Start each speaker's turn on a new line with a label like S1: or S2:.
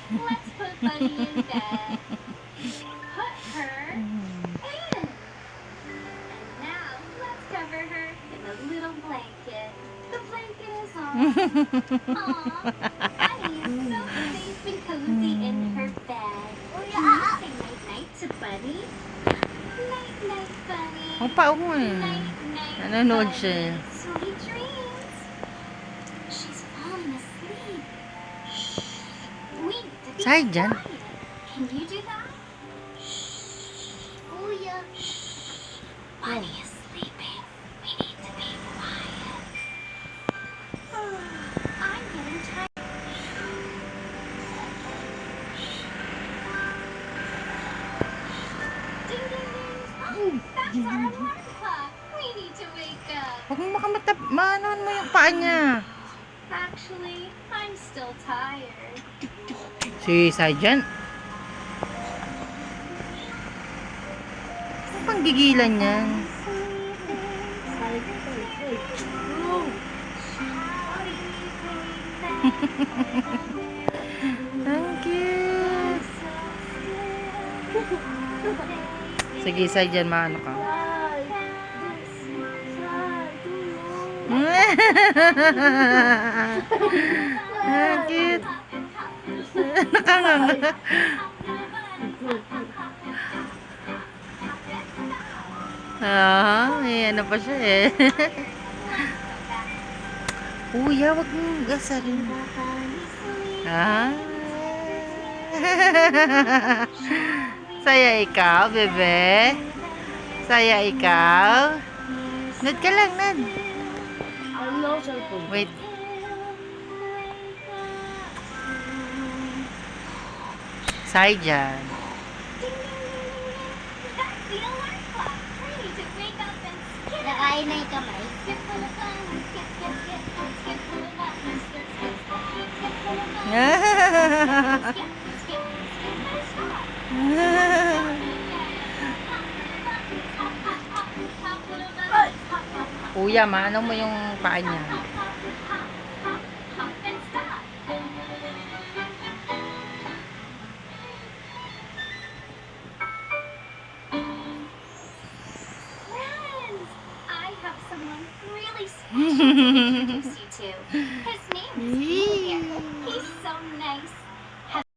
S1: Let's put Bunny in bed. Put her in. And now let's cover her in a little blanket. The blanket is on. Aw, Bunny is so safe and cozy in her bed. Can you say night-night to Bunny? Night-night, Bunny.
S2: Ang pao mo eh.
S1: Night-night,
S2: Nanonood
S1: Bunny.
S2: siya.
S1: Sweet dreams. She's falling asleep. Shh. We need to be
S2: Say dyan.
S1: quiet. Can you do that? Shh. Kuya. Shh. Bunny is sleeping. We need to be quiet. I'm getting tired. Ding, ding, ding. Oh, that's our alarm clock. We need to wake up.
S2: Huwag mo maanoan mo yung paa niya.
S1: Actually, I'm still tired.
S2: Si Sajan. Ano pang gigilan yan? Ang cute. Sige, Sajan, maano ka. Ang cute. Nakanganga. May ano pa siya eh. Kuya, wag mong gasarin. Saya ikaw, bebe. Saya ikaw. Nad ka lang, Nad. Wait. Sajan.
S1: That's the alarm clock. We need to wake up and skip.
S3: Nakain na yung kamay.
S1: Skip for the fun. Skip, skip, skip. Skip for the fun. Skip, skip, skip. Skip for the fun. Skip, skip, skip for the stop. Hop for the fun. Hop, hop, hop.
S2: Kuya, maano mo yung paa niya?
S1: Hop and stop. Friends, I have someone really special to